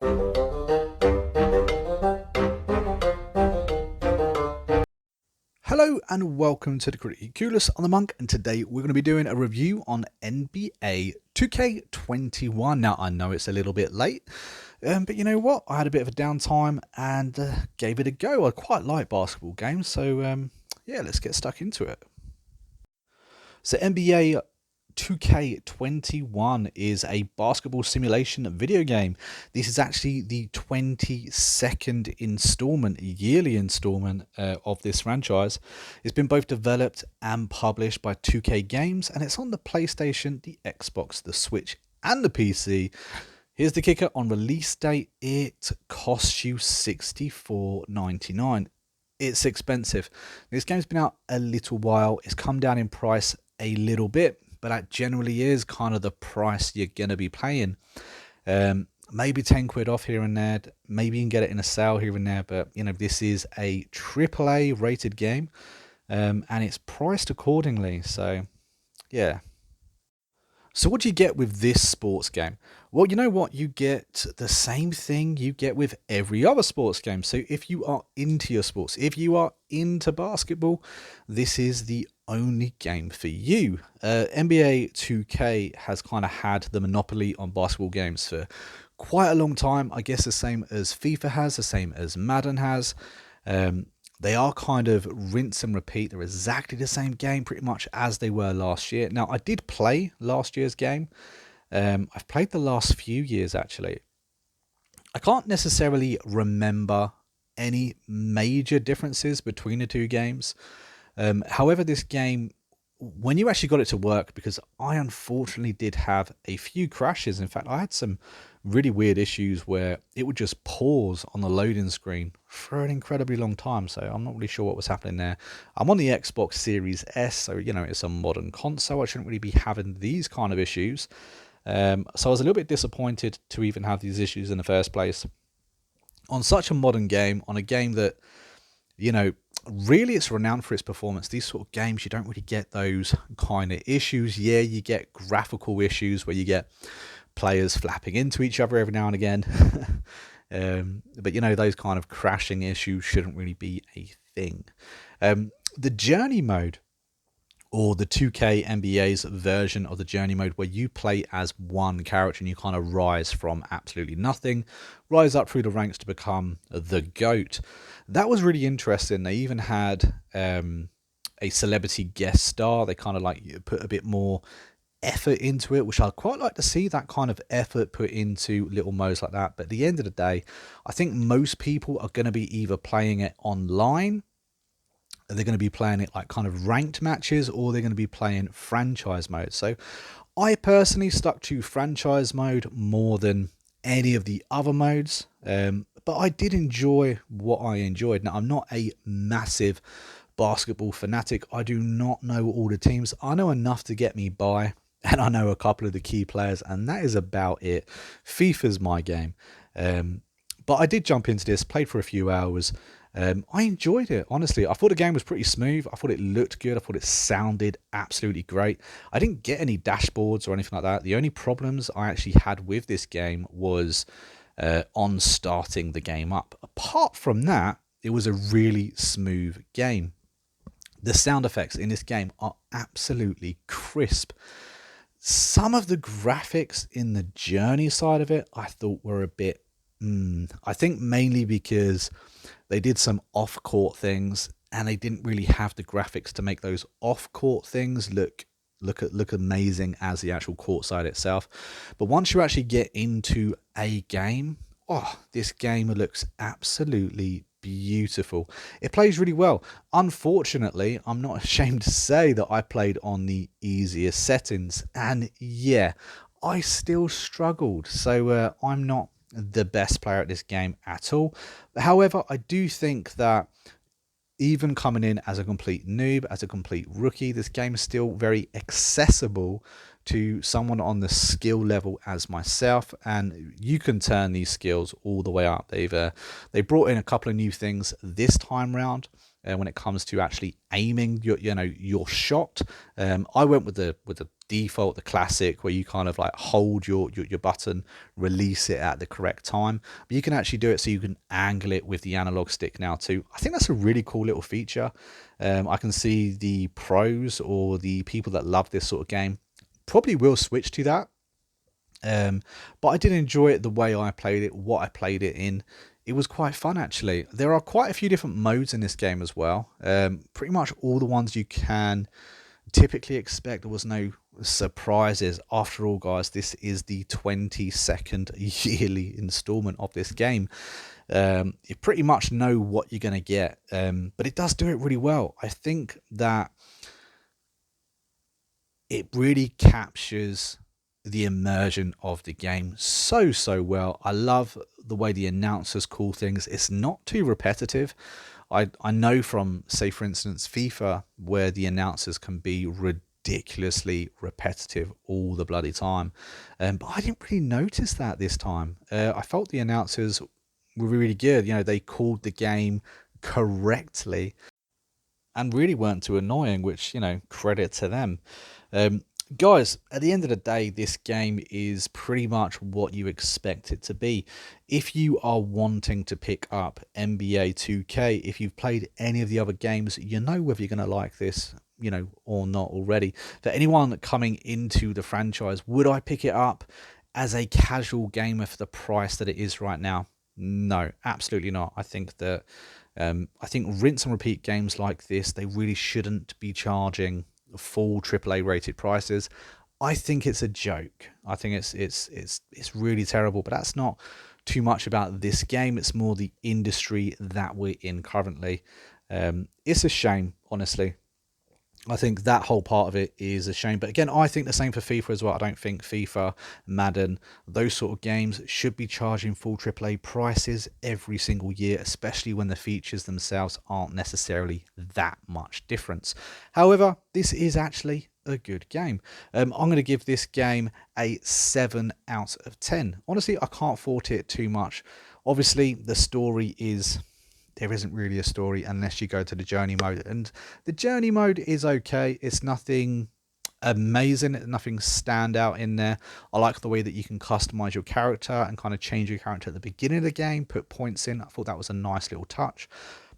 Hello and welcome to the Critically Clueless on the Monk, and today we're going to be doing a review on NBA 2K21. Now I know it's a little bit late, but you know what? I had a bit of a downtime and gave it a go. I quite like basketball games, so yeah, let's get stuck into it. So NBA 2K21 is a basketball simulation video game. This is actually the 22nd installment, yearly installment of this franchise. It's been both developed and published by 2K Games, and it's on the PlayStation, the Xbox, the Switch, and the PC. Here's the kicker: on release date, it costs you $64.99. It's expensive. This game's been out a little while. It's come down in price a little bit, but that generally is kind of the price you're going to be paying. Maybe 10 quid off here and there. Maybe you can get it in a sale here and there, but you know, this is a AAA rated game, and it's priced accordingly. So yeah. So what do you get with this sports game? Well, you know what? You get the same thing you get with every other sports game. So if you are into your sports, if you are into basketball, this is the only game for you. NBA 2K has kind of had the monopoly on basketball games for quite a long time. I guess the same as FIFA has, the same as Madden has. They are kind of rinse and repeat. They're exactly the same game pretty much as they were last year. Now, I did play last year's game. I've played the last few years, actually. I can't necessarily remember any major differences between the two games. However, this game, when you actually got it to work, because I unfortunately did have a few crashes. In fact, I had some really weird issues where it would just pause on the loading screen for an incredibly long time. So I'm not really sure what was happening there. I'm on the Xbox Series S, so you know, it's a modern console. I shouldn't really be having these kind of issues. So I was a little bit disappointed to even have these issues in the first place on such a modern game, on a game that, you know, really it's renowned for its performance. These sort of games, you don't really get those kind of issues. Yeah, you get graphical issues where you get players flapping into each other every now and again. But you know, those kind of crashing issues shouldn't really be a thing. The journey mode, or the 2K NBA's version of the journey mode, where you play as one character and you kind of rise from absolutely nothing, rise up through the ranks to become the GOAT. That was really interesting. They even had a celebrity guest star. They kind of like put a bit more effort into it, which I'd quite like to see, that kind of effort put into little modes like that. But at the end of the day, I think most people are going to be either playing it online, they're going to be playing it like kind of ranked matches, or they're going to be playing franchise mode. So I personally stuck to franchise mode more than any of the other modes, but I did enjoy what I enjoyed. Now, I'm not a massive basketball fanatic. I do not know all the teams. I know enough to get me by, and I know a couple of the key players, and that is about it. FIFA's my game. But I did jump into this, played for a few hours. I enjoyed it, honestly. I thought the game was pretty smooth. I thought it looked good. I thought it sounded absolutely great. I didn't get any dashboards or anything like that. The only problems I actually had with this game was on starting the game up. Apart from that, it was a really smooth game. The sound effects in this game are absolutely crisp. Some of the graphics in the journey side of it I thought were a bit I think mainly because they did some off-court things and they didn't really have the graphics to make those off-court things look amazing as the actual court side itself. But once you actually get into a game, oh, this game looks absolutely beautiful. It plays really well. Unfortunately, I'm not ashamed to say that I played on the easiest settings, and yeah, I still struggled. So I'm not the best player at this game at all. However, I do think that even coming in as a complete noob, as a complete rookie, this game is still very accessible to someone on the skill level as myself, and you can turn these skills all the way up. They brought in a couple of new things this time round. when it comes to actually aiming your shot. I went with the default, the classic, where you kind of like hold your button, release it at the correct time. But you can actually do it so you can angle it with the analog stick now too. I think that's a really cool little feature. I can see the pros or the people that love this sort of game probably will switch to that. But I did enjoy it the way I played it, what I played it in. It was quite fun actually. There are quite a few different modes in this game as well. Pretty much all the ones you can typically expect. There was no surprises. After all, guys, this is the 22nd yearly installment of this game. You pretty much know what you're going to get, but it does do it really well. I think that it really captures the immersion of the game so well. I love the way the announcers call things. It's not too repetitive. I know from, say for instance, FIFA, where the announcers can be ridiculously repetitive all the bloody time, but I didn't really notice that this time. I felt the announcers were really good. They called the game correctly and really weren't too annoying, which, credit to them. Guys, at the end of the day, this game is pretty much what you expect it to be. If you are wanting to pick up NBA 2K, if you've played any of the other games, you know whether you're going to like this, or not already. For anyone coming into the franchise, would I pick it up as a casual gamer for the price that it is right now? No, absolutely not. I think that rinse and repeat games like this, they really shouldn't be charging full AAA rated prices. I think it's a joke. I think it's really terrible. But that's not too much about this game. It's more the industry that we're in currently. It's a shame, honestly. I think that whole part of it is a shame. But again, I think the same for FIFA as well. I don't think FIFA, Madden, those sort of games should be charging full AAA prices every single year, especially when the features themselves aren't necessarily that much difference. However, this is actually a good game. I'm going to give this game a 7 out of 10. Honestly, I can't fault it too much. Obviously, the story is... there isn't really a story unless you go to the journey mode, and the journey mode is okay. It's nothing amazing, nothing stand out in there. I like the way that you can customize your character and kind of change your character at the beginning of the game, put points in. I thought that was a nice little touch,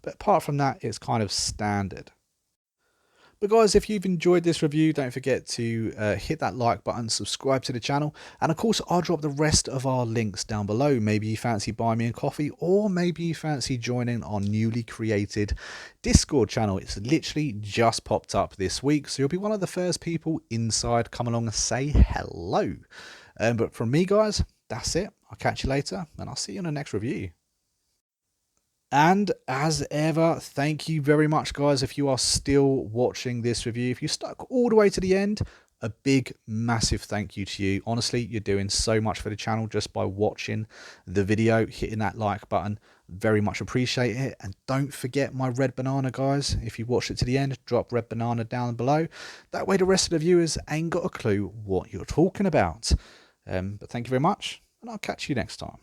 but apart from that, it's kind of standard. But guys, if you've enjoyed this review, don't forget to hit that like button, subscribe to the channel, and of course I'll drop the rest of our links down below. Maybe you fancy buying me a coffee, or maybe you fancy joining our newly created Discord channel. It's literally just popped up this week, so you'll be one of the first people inside. Come along and say hello. But from me, guys, that's it. I'll catch you later, and I'll see you in the next review. And as ever, thank you very much, guys. If you are still watching this review, if you stuck all the way to the end, a big, massive thank you to you. Honestly, you're doing so much for the channel just by watching the video, hitting that like button. Very much appreciate it. And don't forget my red banana, guys. If you watched it to the end, drop red banana down below. That way the rest of the viewers ain't got a clue what you're talking about. But thank you very much, and I'll catch you next time.